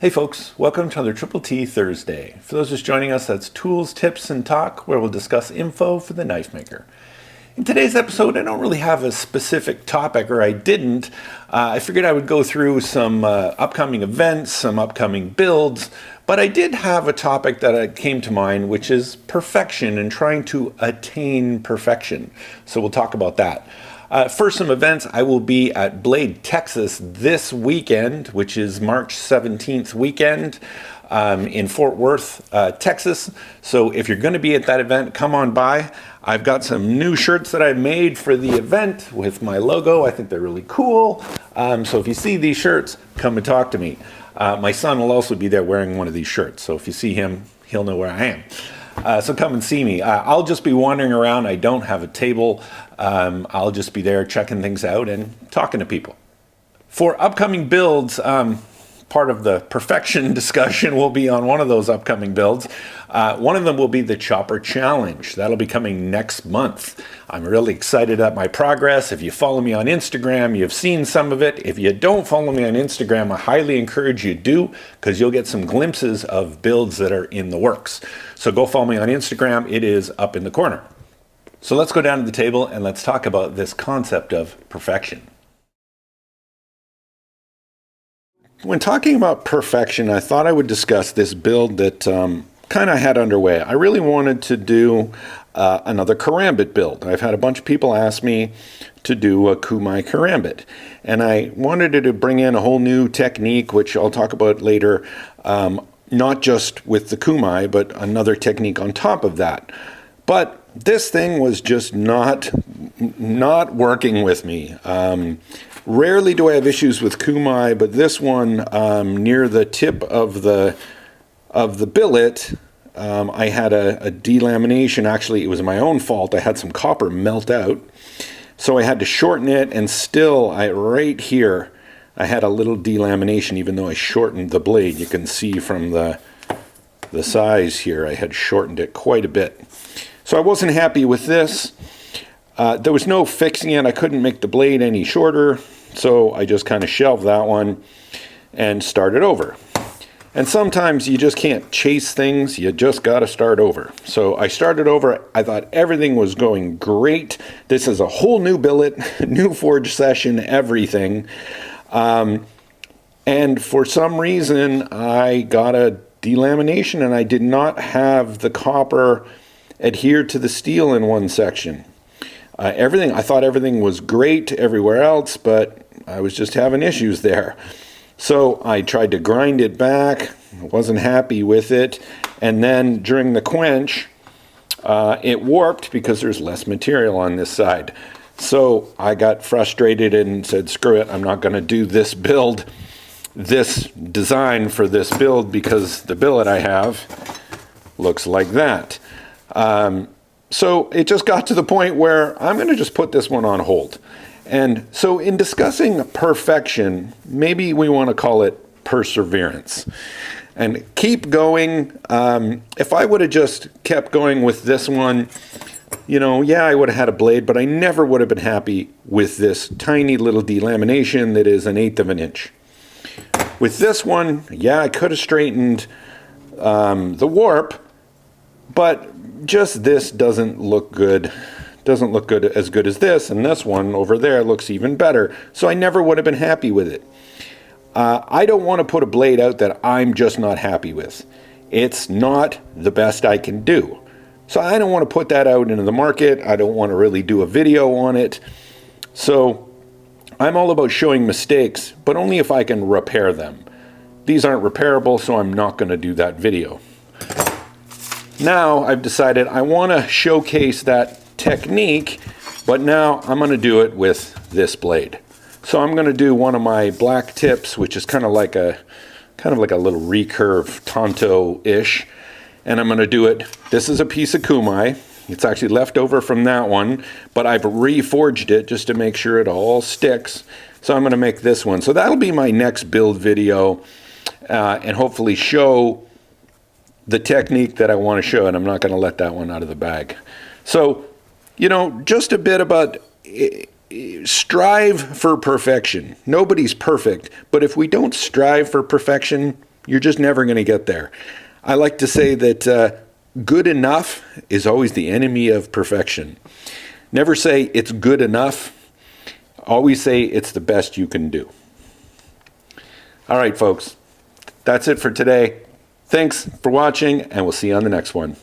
Hey folks, welcome to another Triple T Thursday. For those just joining us, that's Tools, Tips, and Talk, where we'll discuss info for the knife maker. In today's episode, I don't really have a specific topic, or I didn't. I figured I would go through some upcoming events, some upcoming builds, but I did have a topic that came to mind, which is perfection and trying to attain perfection. So we'll talk about that. For some events, I will be at Blade, Texas this weekend, which is March 17th weekend in Fort Worth, Texas. So if you're going to be at that event, come on by. I've got some new shirts that I made for the event with my logo. I think they're really cool. So if you see these shirts, come and talk to me. My son will also be there wearing one of these shirts. So if you see him, he'll know where I am. So come and see me. I'll just be wandering around. I don't have a table. I'll just be there checking things out and talking to people. For upcoming builds, part of the perfection discussion will be on one of those upcoming builds. One of them will be the Chopper Challenge. That'll be coming next month. I'm really excited at my progress. If you follow me on Instagram, you've seen some of it. If you don't follow me on Instagram, I highly encourage you do, because you'll get some glimpses of builds that are in the works. So go follow me on Instagram. It is up in the corner. So let's go down to the table and let's talk about this concept of perfection. When talking about perfection, I thought I would discuss this build that kind of had underway. I really wanted to do another karambit build. I've had a bunch of people ask me to do a Kumai karambit, and I wanted to bring in a whole new technique, which I'll talk about later, not just with the Kumai, but another technique on top of that. But this thing was just not working with me. Rarely do I have issues with Kumai, but this one, near the tip of the billet, I had a delamination. Actually, it was my own fault. I had some copper melt out, so I had to shorten it, and still, right here, I had a little delamination, even though I shortened the blade. You can see from the size here, I had shortened it quite a bit. So I wasn't happy with this. There was no fixing it. I couldn't make the blade any shorter, so I just kind of shelved that one and started over. And sometimes you just can't chase things. You just got to start over. So I started over. I thought everything was going great. This is a whole new billet, new forge session, everything. And for some reason, I got a delamination, and I did not have the copper adhere to the steel in one section. I thought everything was great everywhere else, but I was just having issues there. So I tried to grind it back, wasn't happy with it, and then during the quench, it warped because there's less material on this side. So I got frustrated and said, screw it, I'm not going to do this build, this design for this build, because the billet I have looks like that. So it just got to the point where I'm going to just put this one on hold. And so in discussing perfection, maybe we want to call it perseverance. And keep going. If I would have just kept going with this one, yeah, I would have had a blade, but I never would have been happy with this tiny little delamination that is 1/8 of an inch. With this one, yeah, I could have straightened the warp, but just this doesn't look good. Doesn't look good as this, and this one over there looks even better. So I never would have been happy with it. I don't want to put a blade out that I'm just not happy with. It's not the best I can do. So I don't want to put that out into the market. I don't want to really do a video on it. So I'm all about showing mistakes, but only if I can repair them. These aren't repairable, so I'm not going to do that video. Now I've decided I want to showcase that technique, but now I'm going to do it with this blade. So I'm going to do one of my black tips, which is kind of like a little recurve Tonto-ish, and I'm going to do it. This is a piece of Kumai. It's actually left over from that one, but I've reforged it just to make sure it all sticks. So I'm going to make this one. So that'll be my next build video, and hopefully show the technique that I want to show, and I'm not going to let that one out of the bag. So, just a bit about strive for perfection. Nobody's perfect, but if we don't strive for perfection, You're just never going to get there. I like to say that good enough is always the enemy of perfection. Never say it's good enough. Always say it's the best you can do. All right, folks. That's it for today. Thanks for watching, and we'll see you on the next one.